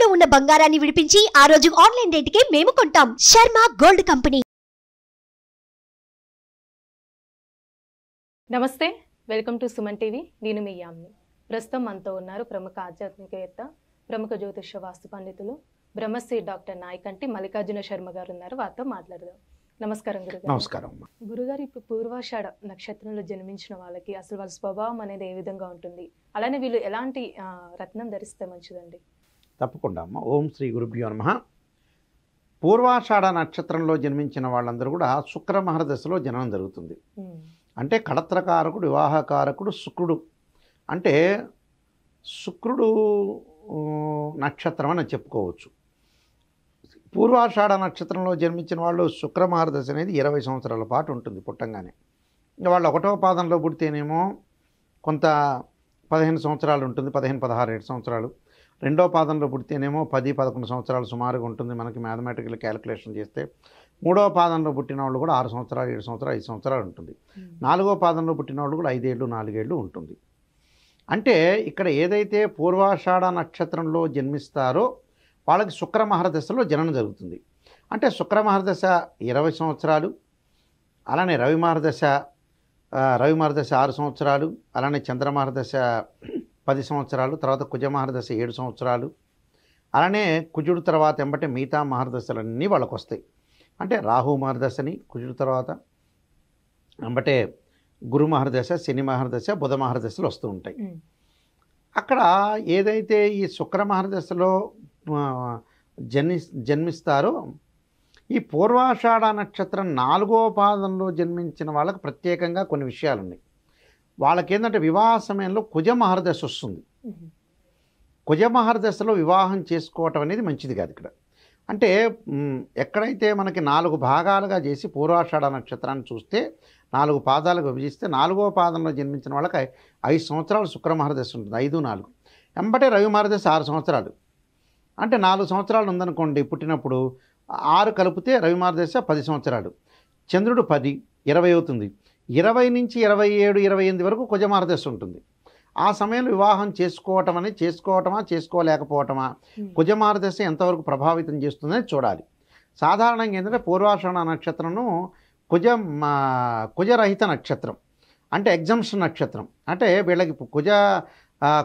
తాకట్టులో ఉన్న బంగారాన్ని విడిపించి ఆ రోజు ఆన్లైన్ రేటుకే మేము కొంటాం. Sharma gold company. నమస్తే, వెల్కమ్ టు సుమన్ టీవీ. నేను మీ యామ్ని. ప్రస్తుతం మనతో ఉన్నారు ప్రముఖ ఆధ్యాత్మికవేత్త, ప్రముఖ జ్యోతిష వాస్తు పండితులు, బ్రహ్మశ్రీ డాక్టర్ నాయకంటి మల్లికార్జున శర్మ గారు ఉన్నారు. వారితో మాట్లాడదాం. నమస్కారం గురుగారు. నమస్కారం. గురుగారు, ఇప్పుడు పూర్వాషాఢ నక్షత్రంలో జన్మించిన వాళ్ళకి అసలు వాళ్ళ స్వభావం అనేది ఏ విధంగా ఉంటుంది, అలానే వీళ్ళు ఎలాంటి రత్నం ధరిస్తే మంచిదండి? తప్పకుండా అమ్మ. ఓం శ్రీ గురుభ్యో నమః. పూర్వాషాఢ నక్షత్రంలో జన్మించిన వాళ్ళందరూ కూడా శుక్ర మహర్దశలో జననం జరుగుతుంది. అంటే కళత్రకారకుడు, వివాహకారకుడు శుక్రుడు. అంటే శుక్రుడు నక్షత్రం అని చెప్పుకోవచ్చు. పూర్వాషాఢ నక్షత్రంలో జన్మించిన వాళ్ళు శుక్ర మహర్దశ అనేది 20 సంవత్సరాల పాటు ఉంటుంది పుట్టంగానే. వాళ్ళు 1వ పాదంలో పుడితేనేమో కొంత 15 సంవత్సరాలు ఉంటుంది, 15, 16, 7 సంవత్సరాలు. 2వ పాదంలో పుడితేనేమో 10, 11 సంవత్సరాలు సుమారుగా ఉంటుంది మనకి మ్యాథమెటికల్ క్యాలిక్యులేషన్ చేస్తే. 3వ పాదంలో పుట్టిన వాళ్ళు కూడా 6 సంవత్సరాలు, 7 సంవత్సరాలు, 5 సంవత్సరాలు ఉంటుంది. 4వ పాదంలో పుట్టిన వాళ్ళు కూడా 5 ఏళ్ళు, 4 ఏళ్ళు ఉంటుంది. అంటే ఇక్కడ ఏదైతే పూర్వాషాఢ నక్షత్రంలో జన్మిస్తారో వాళ్ళకి శుక్ర మహర్దశలో జననం జరుగుతుంది. అంటే శుక్ర మహర్దశ 20 సంవత్సరాలు, అలానే రవి మహర్దశ 6 సంవత్సరాలు, అలానే చంద్ర మహర్దశ 10 సంవత్సరాలు, తర్వాత కుజ మహర్దశ 7 సంవత్సరాలు, అలానే కుజుడు తర్వాత ఎంబటే మిగతా మహర్దశలన్నీ వాళ్ళకు వస్తాయి. అంటే రాహు మహర్దశని, కుజుడు తర్వాత ఎంబటే గురు మహర్దశ, శని మహర్దశ, బుధ మహర్దశలు వస్తూ ఉంటాయి. అక్కడ ఏదైతే ఈ శుక్ర మహర్దశలో జన్మిస్తారో ఈ పూర్వాషాఢ నక్షత్రం 4వ పాదంలో జన్మించిన వాళ్ళకి ప్రత్యేకంగా కొన్ని విషయాలు ఉన్నాయి. వాళ్ళకి ఏంటంటే వివాహ సమయంలో కుజ మహర్దశ వస్తుంది. కుజ మహర్దశలో వివాహం చేసుకోవటం అనేది మంచిది కాదు. ఇక్కడ అంటే ఎక్కడైతే మనకి 4 భాగాలుగా చేసి పూర్వాషాఢ నక్షత్రాన్ని చూస్తే 4 పాదాలుగా విభజిస్తే 4వ పాదంలో జన్మించిన వాళ్ళకి 5 సంవత్సరాలు శుక్ర మహర్దశ ఉంటుంది. 5, 4 ఎంబటే రవి మహర్దశ 6 సంవత్సరాలు. అంటే 4 సంవత్సరాలు ఉందనుకోండి పుట్టినప్పుడు, 6 కలిపితే రవి మహర్దశ 10 సంవత్సరాలు, చంద్రుడు 10, 20 అవుతుంది. 20 నుంచి 27, 28 వరకు కుజ మహర్దశ ఉంటుంది. ఆ సమయంలో వివాహం చేసుకోవటమా చేసుకోలేకపోవటమా, కుజ మహర్దశ ఎంతవరకు ప్రభావితం చేస్తుందని చూడాలి. సాధారణంగా ఏంటంటే పూర్వాషాఢ నక్షత్రంను కుజరహిత నక్షత్రం, అంటే ఎగ్జంప్షన్ నక్షత్రం. అంటే వీళ్ళకి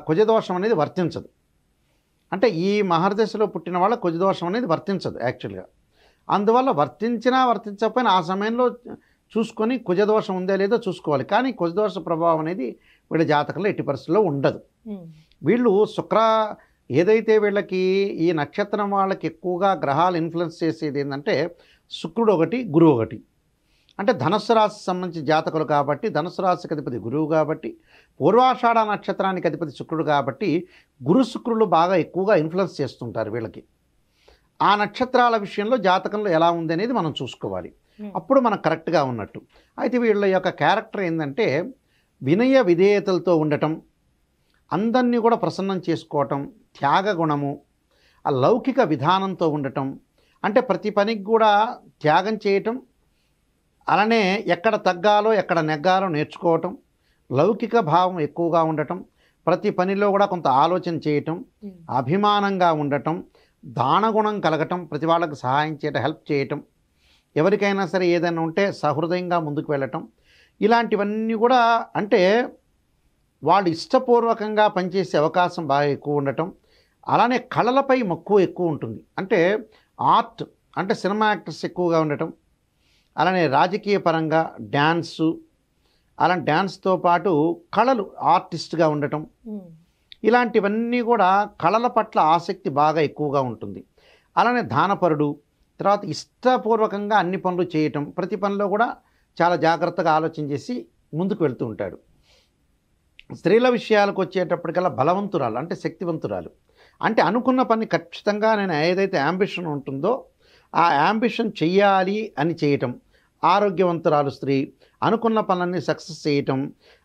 కుజదోషం అనేది వర్తించదు. అంటే ఈ మహర్దశలో పుట్టిన వాళ్ళ కుజదోషం అనేది వర్తించదు యాక్చువల్గా. అందువల్ల వర్తించకపోయినా ఆ సమయంలో చూసుకొని కుజదోషం ఉందో లేదో చూసుకోవాలి. కానీ కుజదోష ప్రభావం అనేది వీళ్ళ జాతకంలో ఎట్టి పరిస్థితుల్లో ఉండదు. వీళ్ళు ఏదైతే వీళ్ళకి ఈ నక్షత్రం వాళ్ళకి ఎక్కువగా గ్రహాలు ఇన్ఫ్లుయెన్స్ చేసేది ఏంటంటే శుక్రుడు ఒకటి, గురువు ఒకటి. అంటే ధనుస్సు రాశి సంబంధించి జాతకులు కాబట్టి, ధనుస్సు రాశికి అధిపతి గురువు కాబట్టి, పూర్వాషాఢ నక్షత్రానికి అధిపతి శుక్రుడు కాబట్టి గురు శుక్రులు బాగా ఎక్కువగా ఇన్ఫ్లుయెన్స్ చేస్తుంటారు వీళ్ళకి. ఆ నక్షత్రాల విషయంలో జాతకంలో ఎలా ఉంది అనేది మనం చూసుకోవాలి. అప్పుడు మనకు కరెక్ట్గా ఉన్నట్టు. అయితే వీళ్ళ యొక్క క్యారెక్టర్ ఏంటంటే వినయ విధేయతలతో ఉండటం, అందరినీ కూడా ప్రసన్నం చేసుకోవటం, త్యాగ గుణము, ఆ లౌకిక విధానంతో ఉండటం. అంటే ప్రతి పనికి కూడా త్యాగం చేయటం, అలానే ఎక్కడ తగ్గాలో ఎక్కడ నెగ్గాలో నేర్చుకోవటం, లౌకిక భావం ఎక్కువగా ఉండటం, ప్రతి పనిలో కూడా కొంత ఆలోచన చేయటం, అభిమానంగా ఉండటం, దానగుణం కలగటం, ప్రతి వాళ్ళకి సహాయం చేయటం, హెల్ప్ చేయటం, ఎవరికైనా సరే ఏదైనా ఉంటే సహృదయంగా ముందుకు వెళ్ళటం, ఇలాంటివన్నీ కూడా అంటే వాళ్ళు ఇష్టపూర్వకంగా పనిచేసే అవకాశం బాగా ఎక్కువ ఉండటం. అలానే కళలపై మక్కువ ఎక్కువ ఉంటుంది. అంటే ఆర్ట్, అంటే సినిమా యాక్టర్స్ ఎక్కువగా ఉండటం, అలానే రాజకీయ పరంగా డ్యాన్సు, అలాంటి డ్యాన్స్తో పాటు కళలు, ఆర్టిస్ట్గా ఉండటం, ఇలాంటివన్నీ కూడా కళల పట్ల ఆసక్తి బాగా ఎక్కువగా ఉంటుంది. అలానే దానపరుడు, తర్వాత ఇష్టపూర్వకంగా అన్ని పనులు చేయటం, ప్రతి పనిలో కూడా చాలా జాగ్రత్తగా ఆలోచన చేసి ముందుకు వెళ్తూ ఉంటాడు. స్త్రీల విషయాలకు వచ్చేటప్పటికల్లా బలవంతురాలు, అంటే శక్తివంతురాలు. అంటే అనుకున్న పని ఖచ్చితంగా నేను ఏదైతే యాంబిషన్ ఉంటుందో ఆ యాంబిషన్ చెయ్యాలి అని చేయటం. ఆరోగ్యవంతురాలు స్త్రీ, అనుకున్న పనులన్నీ సక్సెస్ చేయటం,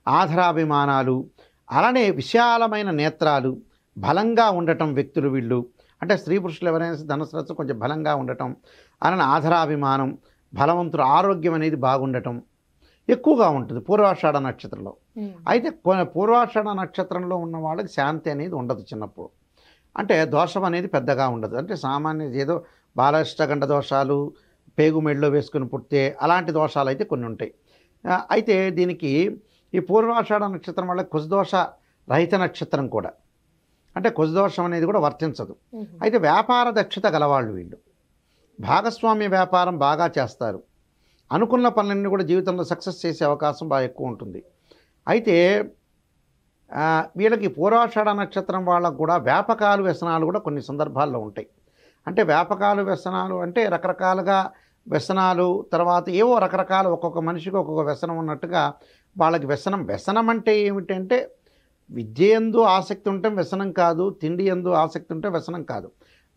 ఆధారాభిమానాలు, అలానే విశాలమైన నేత్రాలు, బలంగా ఉండటం వ్యక్తులు వీళ్ళు. అంటే స్త్రీ పురుషులు ఎవరైనా ధనుసు రాశి కొంచెం బలంగా ఉండటం, అలానే ఆధారాభిమానం, బలవంతుడు, ఆరోగ్యం అనేది బాగుండటం ఎక్కువగా ఉంటుంది పూర్వాషాఢ నక్షత్రంలో. అయితే పూర్వాషాఢ నక్షత్రంలో ఉన్న వాళ్ళకి శాంతి అనేది ఉండదు చిన్నప్పుడు. అంటే దోషం అనేది పెద్దగా ఉండదు. అంటే సామాన్య ఏదో బాలష్టగండ దోషాలు, పేగు మెడలో వేసుకుని పుడితే అలాంటి దోషాలు అయితే కొన్ని ఉంటాయి. అయితే దీనికి ఈ పూర్వాషాఢ నక్షత్రం వల్ల కుజదోష రహిత నక్షత్రం కూడా, అంటే కుజదోషం అనేది కూడా వర్తించదు. అయితే వ్యాపార దక్షత గలవాళ్ళు వీళ్ళు, భాగస్వామ్య వ్యాపారం బాగా చేస్తారు, అనుకున్న పనులన్నీ కూడా జీవితంలో సక్సెస్ చేసే అవకాశం బాగా ఎక్కువ ఉంటుంది. అయితే వీళ్ళకి పూర్వాషాఢ నక్షత్రం వాళ్ళకు కూడా వ్యాపకాలు వ్యసనాలు కూడా కొన్ని సందర్భాల్లో ఉంటాయి. అంటే వ్యాపకాలు వ్యసనాలు అంటే రకరకాలుగా వ్యసనాలు, తర్వాత ఏవో రకరకాల ఒక్కొక్క మనిషికి ఒక్కొక్క వ్యసనం ఉన్నట్టుగా వాళ్ళకి వ్యసనం అంటే ఏమిటంటే విద్య యందు ఆసక్తి ఉంటే వ్యసనం కాదు, తిండి యందు ఆసక్తి ఉంటే వ్యసనం కాదు,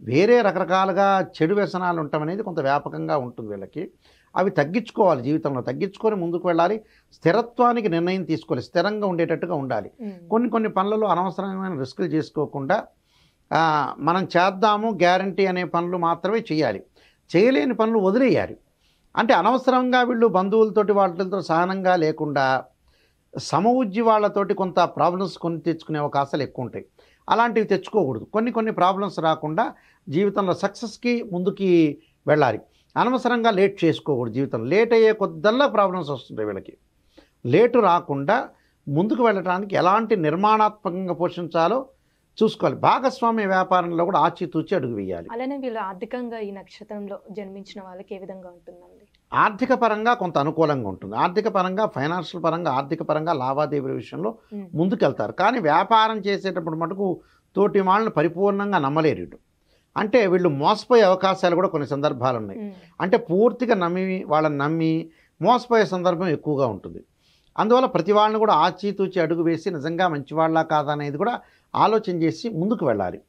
వేరే రకరకాలుగా చెడు వ్యసనాలు ఉండటం అనేది కొంత వ్యాపకంగా ఉంటుంది వీళ్ళకి. అవి తగ్గించుకోవాలి, జీవితంలో తగ్గించుకొని ముందుకు వెళ్ళాలి. స్థిరత్వానికి నిర్ణయం తీసుకోవాలి, స్థిరంగా ఉండేటట్టుగా ఉండాలి. కొన్ని పనులలో అనవసరమైన రిస్కులు చేసుకోకుండా మనం చేద్దాము గ్యారంటీ అనే పనులు మాత్రమే చేయాలి, చేయలేని పనులు వదిలేయాలి. అంటే అనవసరంగా వీళ్ళు బంధువులతోటి వాళ్ళతో సహనంగా లేకుండా సమవుజ్జి వాళ్ళతోటి కొంత ప్రాబ్లమ్స్ కొని తెచ్చుకునే అవకాశాలు ఎక్కువ ఉంటాయి. అలాంటివి తెచ్చుకోకూడదు. కొన్ని ప్రాబ్లమ్స్ రాకుండా జీవితంలో సక్సెస్కి ముందుకి వెళ్ళాలి. అనవసరంగా లేట్ చేసుకోకూడదు. జీవితంలో లేట్ అయ్యే కొద్దల్లా ప్రాబ్లమ్స్ వస్తుంటాయి వీళ్ళకి. లేటు రాకుండా ముందుకు వెళ్ళడానికి ఎలాంటి నిర్మాణాత్మకంగా పోషించాలో చూసుకోవాలి. భాగస్వామ్య వ్యాపారంలో కూడా ఆచితూచి అడుగు వేయాలి. అలానే వీళ్ళు ఆర్థికంగా ఈ నక్షత్రంలో జన్మించిన వాళ్ళకి ఏ విధంగా ఉంటుందండి? ఆర్థిక పరంగా కొంత అనుకూలంగా ఉంటుంది. ఆర్థిక పరంగా, ఫైనాన్షియల్ పరంగా, ఆర్థిక పరంగా లావాదేవీల విషయంలో ముందుకెళ్తారు. కానీ వ్యాపారం చేసేటప్పుడు మటుకు తోటి వాళ్ళని పరిపూర్ణంగా నమ్మలేరు. అంటే వీళ్ళు మోసపోయే అవకాశాలు కూడా కొన్ని సందర్భాలు ఉన్నాయి. అంటే పూర్తిగా వాళ్ళని నమ్మి మోసపోయే సందర్భం ఎక్కువగా ఉంటుంది. అందువల్ల ప్రతి వాళ్ళని కూడా ఆచితూచి అడుగు వేసి నిజంగా మంచివాళ్ళ కాదా అనేది కూడా ఆలోచన చేసి ముందుకు వెళ్ళాలి.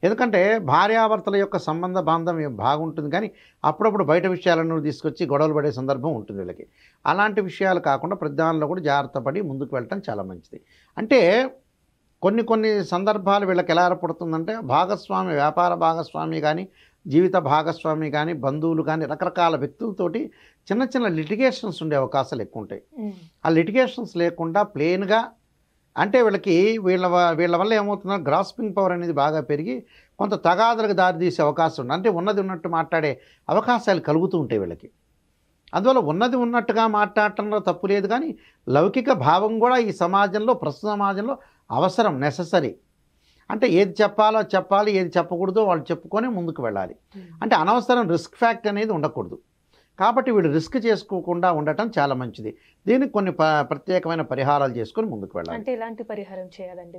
ఎందుకంటే భార్యాభర్తల యొక్క సంబంధ బాంధం బాగుంటుంది, కానీ అప్పుడప్పుడు బయట విషయాలను తీసుకొచ్చి గొడవలు పడే సందర్భం ఉంటుంది వీళ్ళకి. అలాంటి విషయాలు కాకుండా ప్రధానంలో కూడా జాగ్రత్త పడి ముందుకు వెళ్ళటం చాలా మంచిది. అంటే కొన్ని సందర్భాలు వీళ్ళకి ఎలా ఏర్పడుతుందంటే భాగస్వామి, వ్యాపార భాగస్వామి కానీ, జీవిత భాగస్వామి కానీ, బంధువులు కానీ, రకరకాల వ్యక్తులతోటి చిన్న లిటిగేషన్స్ ఉండే అవకాశాలు ఎక్కువ ఉంటాయి. ఆ లిటిగేషన్స్ లేకుండా ప్లెయిన్గా, అంటే వీళ్ళకి వీళ్ళ వల్ల ఏమవుతుందో గ్రాస్పింగ్ పవర్ అనేది బాగా పెరిగి కొంత తగాదలకు దారితీసే అవకాశం ఉంది. అంటే ఉన్నది ఉన్నట్టు మాట్లాడే అవకాశాలు కలుగుతూ ఉంటాయి వీళ్ళకి. అందువల్ల ఉన్నది ఉన్నట్టుగా మాట్లాడటంలో తప్పు లేదు, కానీ లౌకిక భావం కూడా ఈ సమాజంలో, ప్రస్తుత సమాజంలో అవసరం, నెససరీ. అంటే ఏది చెప్పాలో చెప్పాలి, ఏది చెప్పకూడదో వాళ్ళు చెప్పుకొని ముందుకు వెళ్ళాలి. అంటే అనవసరం రిస్క్ ఫ్యాక్టర్ అనేది ఉండకూడదు. కాబట్టి వీళ్ళు రిస్క్ చేసుకోకుండా ఉండటం చాలా మంచిది. దీనికి కొన్ని ప్రత్యేకమైన పరిహారాలు చేసుకొని ముందుకు వెళ్ళాలి. అంటే ఎలాంటి పరిహారం చేయాలండి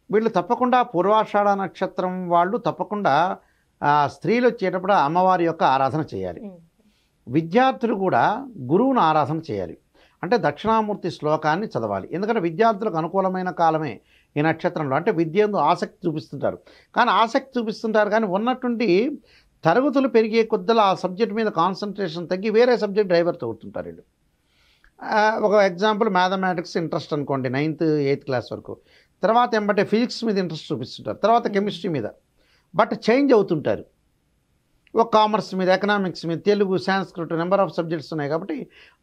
వీళ్ళు తప్పకుండా పూర్వాషాఢ నక్షత్రం వాళ్ళు తప్పకుండా స్త్రీలు వచ్చేటప్పుడు అమ్మవారి యొక్క ఆరాధన చేయాలి. విద్యార్థులు కూడా గురువును ఆరాధన చేయాలి. అంటే దక్షిణామూర్తి శ్లోకాన్ని చదవాలి. ఎందుకంటే విద్యార్థులకు అనుకూలమైన కాలమే ఈ నక్షత్రంలో. అంటే విద్య యందు ఆసక్తి చూపిస్తుంటారు, కానీ ఉన్నటువంటి తరగతులు పెరిగే కొద్దలా ఆ సబ్జెక్ట్ మీద కాన్సన్ట్రేషన్ తగ్గి వేరే సబ్జెక్ట్ డైవర్ట్ అవుతుంటారు వీళ్ళు. ఒక ఎగ్జాంపుల్ మ్యాథమెటిక్స్ ఇంట్రెస్ట్ అనుకోండి 9th 8th క్లాస్ వరకు, తర్వాత ఏమంటే ఫిజిక్స్ మీద ఇంట్రెస్ట్ చూపిస్తుంటారు, తర్వాత కెమిస్ట్రీ మీద, బట్ చేంజ్ అవుతుంటారు. ఒక కామర్స్ మీద, ఎకనామిక్స్ మీద, Telugu, Sanskrit, number of subjects ఉన్నాయి కాబట్టి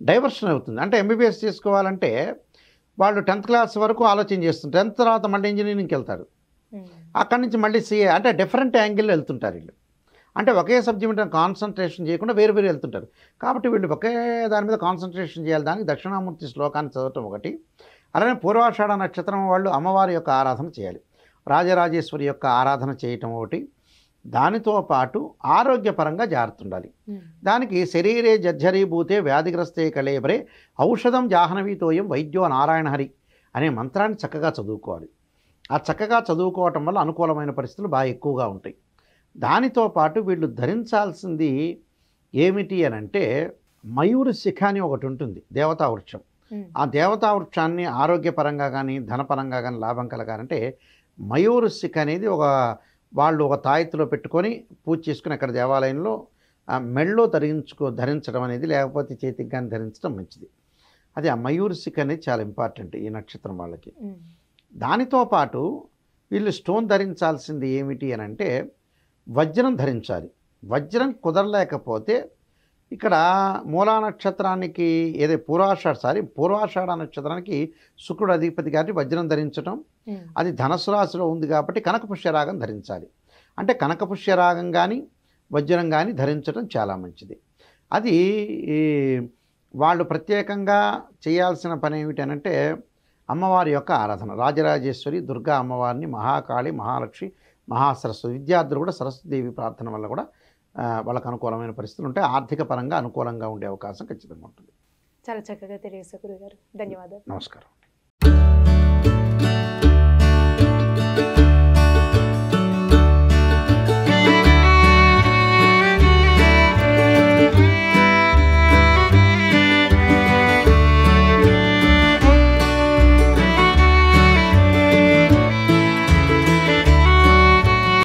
డైవర్షన్ అవుతుంది. అంటే ఎంబీబీఎస్ తీసుకోవాలంటే వాళ్ళు 10th క్లాస్ వరకు ఆలోచన చేస్తుంటారు, 10th తర్వాత మళ్ళీ ఇంజనీరింగ్కి వెళ్తారు, అక్కడి నుంచి మళ్ళీ CA, అంటే డిఫరెంట్ యాంగిల్లో వెళ్తుంటారు వీళ్ళు. అంటే ఒకే సబ్జెక్ట్ మీద కాన్సన్ట్రేషన్ చేయకుండా వేరు వెళ్తుంటారు. కాబట్టి వీళ్ళు ఒకే దాని మీద కాన్సన్ట్రేషన్ చేయాలి. దానికి దక్షిణామూర్తి శ్లోకాన్ని చదవటం ఒకటి. అలానే పూర్వాషాఢ నక్షత్రం వాళ్ళు అమ్మవారి యొక్క ఆరాధన చేయాలి, రాజరాజేశ్వరి యొక్క ఆరాధన చేయటం ఒకటి. దానితో పాటు ఆరోగ్యపరంగా జాగ్రత్త ఉండాలి. దానికి శరీరే జర్జరీభూతే వ్యాధిగ్రస్తే కళేబరే ఔషధం జాహ్నవీతోయం వైద్యో నారాయణహరి అనే మంత్రాన్ని చక్కగా చదువుకోవాలి. ఆ చక్కగా చదువుకోవటం వల్ల అనుకూలమైన పరిస్థితులు బాగా ఎక్కువగా ఉంటాయి. దానితో పాటు వీళ్ళు ధరించాల్సింది ఏమిటి అని అంటే మయూర శిఖ అని ఒకటి ఉంటుంది, దేవతా వృక్షం. ఆ దేవతా వృక్షాన్ని ఆరోగ్యపరంగా కానీ, ధనపరంగా కానీ లాభం కలగాలంటే మయూర శిఖ అనేది వాళ్ళు ఒక తాయెత్తులో పెట్టుకొని పూజ చేసుకుని అక్కడ దేవాలయంలో మెళ్ళో ధరించడం అనేది, లేకపోతే చేతికి కానీ ధరించడం మంచిది. అది ఆ మయూర శిఖ అనేది చాలా ఇంపార్టెంట్ ఈ నక్షత్రం వాళ్ళకి. దానితో పాటు వీళ్ళు స్టోన్ ధరించాల్సింది ఏమిటి అని అంటే వజ్రం ధరించాలి. వజ్రం కుదరలేకపోతే ఇక్కడ మూలా నక్షత్రానికి పూర్వాషాఢ నక్షత్రానికి శుక్రుడు అధిపతి కాబట్టి వజ్రం ధరించడం, అది ధనస్సు రాశిలో ఉంది కాబట్టి కనకపుష్యరాగం ధరించాలి. అంటే కనకపుష్య రాగం కానీ వజ్రం కానీ ధరించడం చాలా మంచిది. అది వాళ్ళు ప్రత్యేకంగా చేయాల్సిన పని ఏమిటనంటే అమ్మవారి యొక్క ఆరాధన, రాజరాజేశ్వరి, దుర్గా అమ్మవారిని, మహాకాళి, మహాలక్ష్మి, మహాసరస్వతి. విద్యార్థులు కూడా సరస్వతీదేవి ప్రార్థన వల్ల కూడా వాళ్ళకు అనుకూలమైన పరిస్థితులు ఉంటాయి. ఆర్థిక పరంగా అనుకూలంగా ఉండే అవకాశం ఖచ్చితంగా ఉంటుంది. చాలా చక్కగా తెలియజేశారు గురుగారు. ధన్యవాదాలు. నమస్కారం.